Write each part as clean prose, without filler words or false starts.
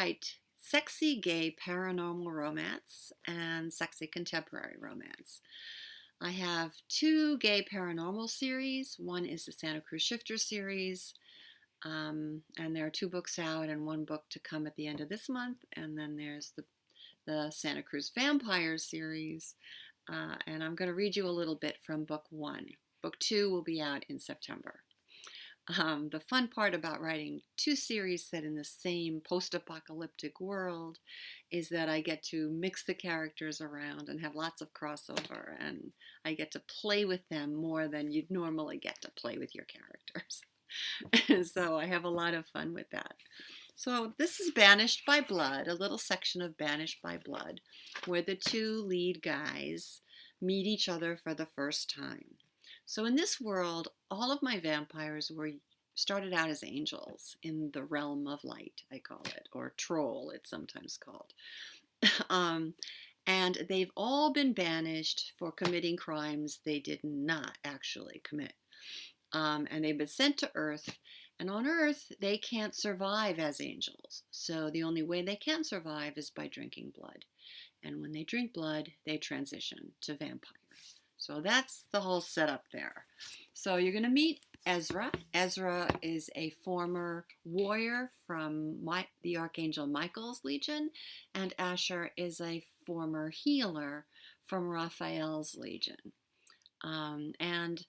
write sexy gay paranormal romance and sexy contemporary romance. I have two gay paranormal series. One is the Santa Cruz Shifter series, and there are two books out and one book to come at the end of this month. And then there's the Santa Cruz Vampire series, and I'm going to read you a little bit from book one. Book two will be out in September. The fun part about writing two series set in the same post-apocalyptic world is that I get to mix the characters around and have lots of crossover, and I get to play with them more than you'd normally get to play with your characters. So I have a lot of fun with that. So this is Banished by Blood, a little section of Banished by Blood, where the two lead guys meet each other for the first time. So in this world, all of my vampires started out as angels in the realm of light, I call it, or troll, it's sometimes called. And they've all been banished for committing crimes they did not actually commit. And they've been sent to Earth, and on Earth they can't survive as angels. So the only way they can survive is by drinking blood. And when they drink blood, they transition to vampire. So that's the whole setup there. So you're going to meet Ezra. Ezra is a former warrior from the Archangel Michael's Legion, and Asher is a former healer from Raphael's Legion. And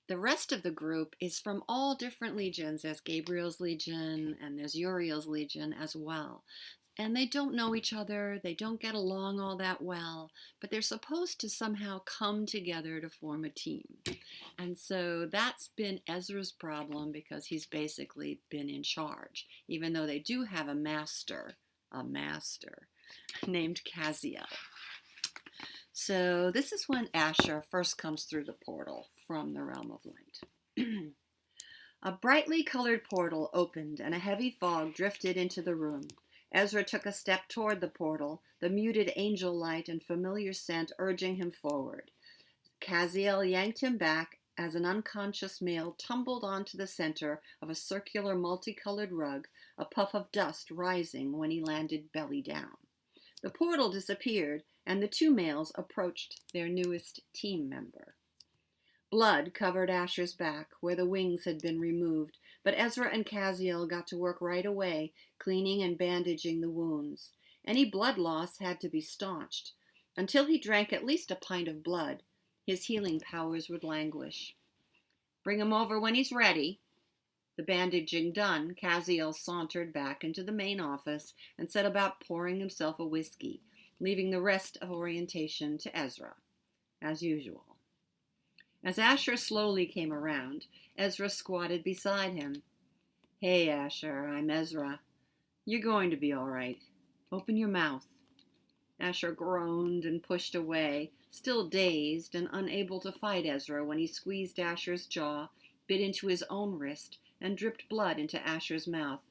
the rest of the group is from all different legions. There's Gabriel's Legion and there's Uriel's Legion as well. And they don't know each other, they don't get along all that well, but they're supposed to somehow come together to form a team. And so that's been Ezra's problem because he's basically been in charge, even though they do have a master named Kaziel. So this is when Asher first comes through the portal from the realm of light. A brightly colored portal opened and a heavy fog drifted into the room. Ezra took a step toward the portal, the muted angel light and familiar scent urging him forward. Kaziel yanked him back as an unconscious male tumbled onto the center of a circular multicolored rug, a puff of dust rising when he landed belly down. The portal disappeared, and the two males approached their newest team member. Blood covered Asher's back, where the wings had been removed, but Ezra and Kaziel got to work right away, cleaning and bandaging the wounds. Any blood loss had to be staunched. Until he drank at least a pint of blood, his healing powers would languish. Bring him over when he's ready. The bandaging done, Kaziel sauntered back into the main office and set about pouring himself a whiskey, leaving the rest of orientation to Ezra, as usual. As Asher slowly came around, Ezra squatted beside him. Hey, Asher, I'm Ezra. You're going to be all right. Open your mouth. Asher groaned and pushed away, still dazed and unable to fight Ezra when he squeezed Asher's jaw, bit into his own wrist, and dripped blood into Asher's mouth,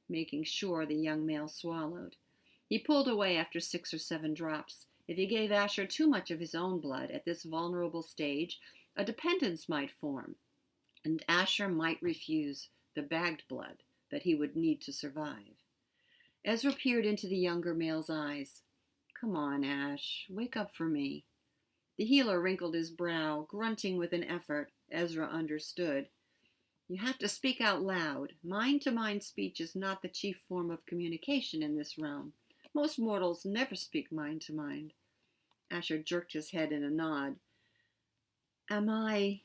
making sure the young male swallowed. He pulled away after 6 or 7 drops. If he gave Asher too much of his own blood at this vulnerable stage, a dependence might form, and Asher might refuse the bagged blood that he would need to survive. Ezra peered into the younger male's eyes. Come on, Ash, wake up for me. The healer wrinkled his brow, grunting with an effort. Ezra understood. You have to speak out loud. Mind-to-mind speech is not the chief form of communication in this realm. Most mortals never speak mind-to-mind. Asher jerked his head in a nod. Am I...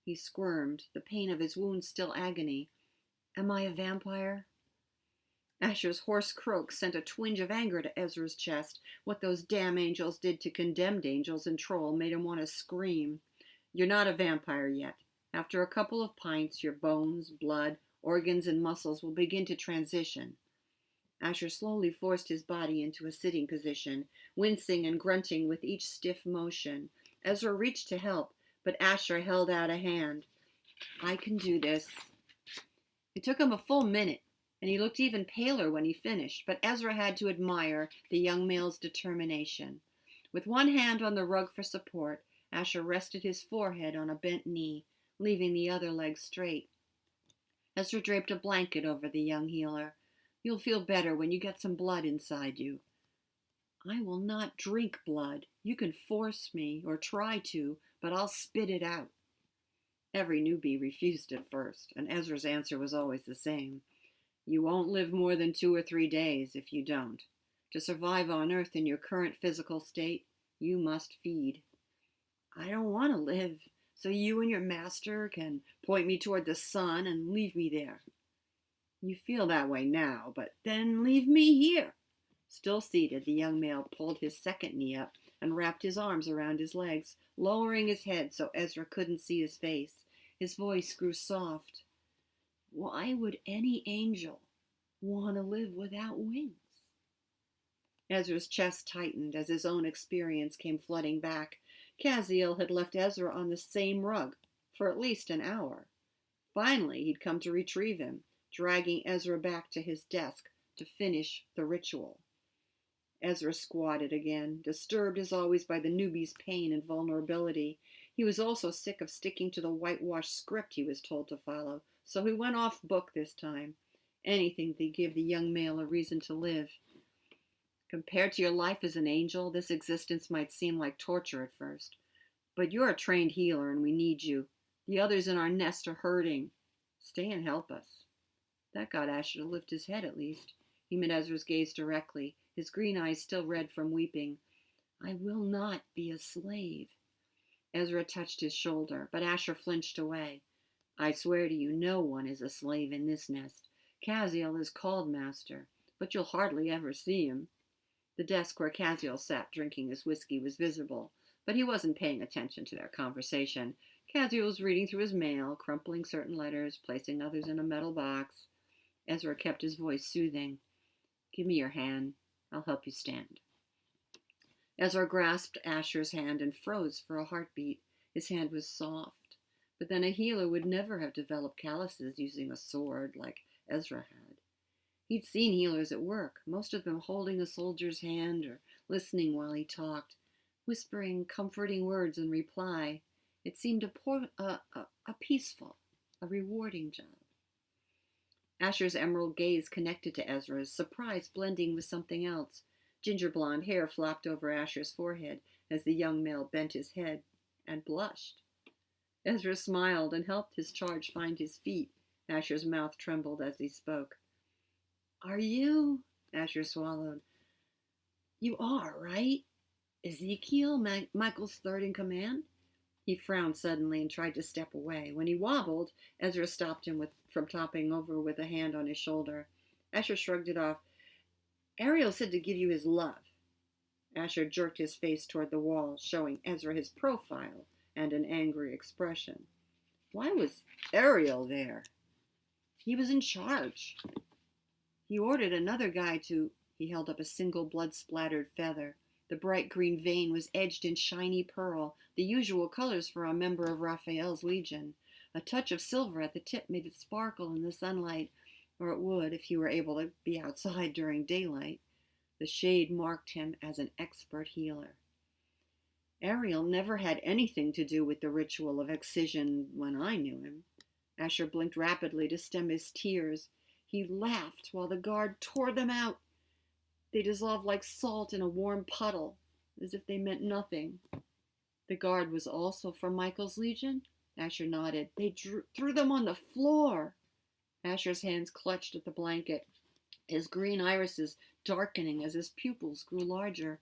He squirmed, the pain of his wound still agony. Am I a vampire? Asher's hoarse croak sent a twinge of anger to Ezra's chest. What those damn angels did to condemned angels and troll made him want to scream. You're not a vampire yet. After a couple of pints, your bones, blood, organs, and muscles will begin to transition. Asher slowly forced his body into a sitting position, wincing and grunting with each stiff motion. Ezra reached to help, but Asher held out a hand. I can do this. It took him a full minute, and he looked even paler when he finished, but Ezra had to admire the young male's determination. With one hand on the rug for support, Asher rested his forehead on a bent knee, leaving the other leg straight. Ezra draped a blanket over the young healer. You'll feel better when you get some blood inside you. I will not drink blood. You can force me, or try to, but I'll spit it out. Every newbie refused at first, and Ezra's answer was always the same. You won't live more than 2 or 3 days if you don't. To survive on Earth in your current physical state, you must feed. I don't want to live, so you and your master can point me toward the sun and leave me there. You feel that way now, but then leave me here. Still seated, the young male pulled his second knee up and wrapped his arms around his legs, lowering his head so Ezra couldn't see his face. His voice grew soft. Why would any angel want to live without wings? Ezra's chest tightened as his own experience came flooding back. Caziel had left Ezra on the same rug for at least an hour. Finally, he'd come to retrieve him, dragging Ezra back to his desk to finish the ritual. Ezra squatted again, disturbed as always by the newbie's pain and vulnerability. He was also sick of sticking to the whitewashed script he was told to follow, so he went off book this time. Anything to give the young male a reason to live. Compared to your life as an angel, this existence might seem like torture at first. But you're a trained healer and we need you. The others in our nest are hurting. Stay and help us. That got Asher to lift his head at least. He met Ezra's gaze directly, his green eyes still red from weeping. I will not be a slave. Ezra touched his shoulder, but Asher flinched away. I swear to you, no one is a slave in this nest. Caziel is called master, but you'll hardly ever see him. The desk where Caziel sat drinking his whiskey was visible, but he wasn't paying attention to their conversation. Caziel was reading through his mail, crumpling certain letters, placing others in a metal box. Ezra kept his voice soothing. Give me your hand. I'll help you stand. Ezra grasped Asher's hand and froze for a heartbeat. His hand was soft, but then a healer would never have developed calluses using a sword like Ezra had. He'd seen healers at work, most of them holding a soldier's hand or listening while he talked, whispering comforting words in reply. It seemed a peaceful, a rewarding job. Asher's emerald gaze connected to Ezra's, surprise blending with something else. Ginger blonde hair flopped over Asher's forehead as the young male bent his head and blushed. Ezra smiled and helped his charge find his feet. Asher's mouth trembled as he spoke. Are you? Asher swallowed. You are, right? Ezekiel, Michael's third in command? He frowned suddenly and tried to step away. When he wobbled, Ezra stopped him from toppling over with a hand on his shoulder. Asher shrugged it off. Ariel said to give you his love. Asher jerked his face toward the wall, showing Ezra his profile and an angry expression. Why was Ariel there? He was in charge. He ordered another guy to... He held up a single blood-splattered feather. The bright green vein was edged in shiny pearl, the usual colors for a member of Raphael's legion. A touch of silver at the tip made it sparkle in the sunlight, or it would if he were able to be outside during daylight. The shade marked him as an expert healer. Ariel never had anything to do with the ritual of excision when I knew him. Asher blinked rapidly to stem his tears. He laughed while the guard tore them out. They dissolved like salt in a warm puddle, as if they meant nothing. The guard was also from Michael's legion? Asher nodded. They threw them on the floor. Asher's hands clutched at the blanket, his green irises darkening as his pupils grew larger.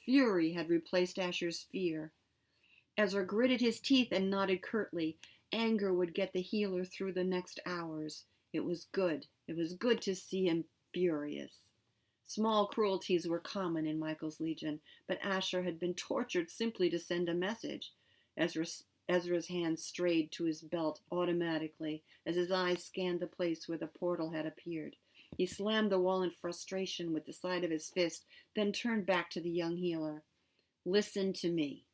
Fury had replaced Asher's fear. Ezra gritted his teeth and nodded curtly. Anger would get the healer through the next hours. It was good. It was good to see him furious. Small cruelties were common in Michael's legion, but Asher had been tortured simply to send a message. Ezra's hand strayed to his belt automatically as his eyes scanned the place where the portal had appeared. He slammed the wall in frustration with the side of his fist, then turned back to the young healer. Listen to me.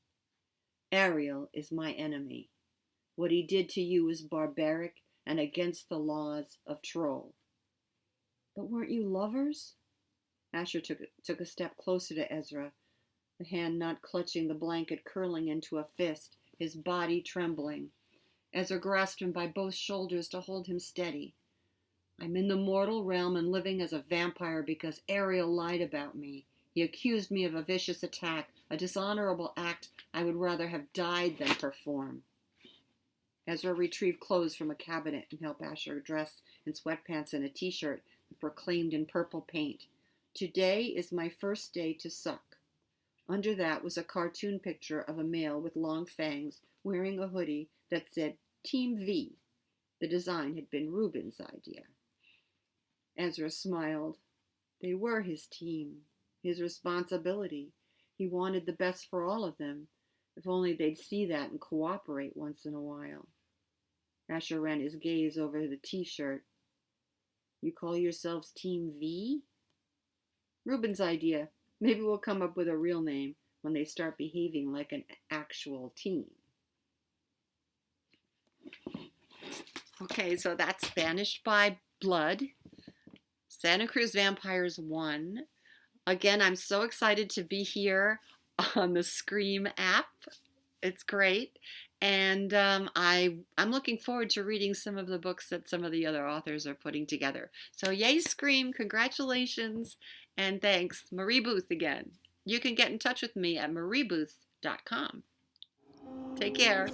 Ariel is my enemy. What he did to you is barbaric and against the laws of Troll. But weren't you lovers? Asher took a step closer to Ezra, the hand not clutching the blanket curling into a fist, his body trembling. Ezra grasped him by both shoulders to hold him steady. I'm in the mortal realm and living as a vampire because Ariel lied about me. He accused me of a vicious attack, a dishonorable act I would rather have died than perform. Ezra retrieved clothes from a cabinet and helped Asher dress in sweatpants and a t-shirt that proclaimed in purple paint, "Today is my first day to suck." Under that was a cartoon picture of a male with long fangs wearing a hoodie that said Team V. The design had been Reuben's idea. Ezra smiled. They were his team, his responsibility. He wanted the best for all of them. If only they'd see that and cooperate once in a while. Asher ran his gaze over the t-shirt. "You call yourselves Team V?" "Reuben's idea. Maybe we'll come up with a real name when they start behaving like an actual team." Okay, so that's Banished by Blood. Santa Cruz Vampires 1. Again, I'm so excited to be here on the Scream app. It's great. And I'm looking forward to reading some of the books that some of the other authors are putting together. So yay, Scream. Congratulations. And thanks. Marie Booth again. You can get in touch with me at mariebooth.com. Take care.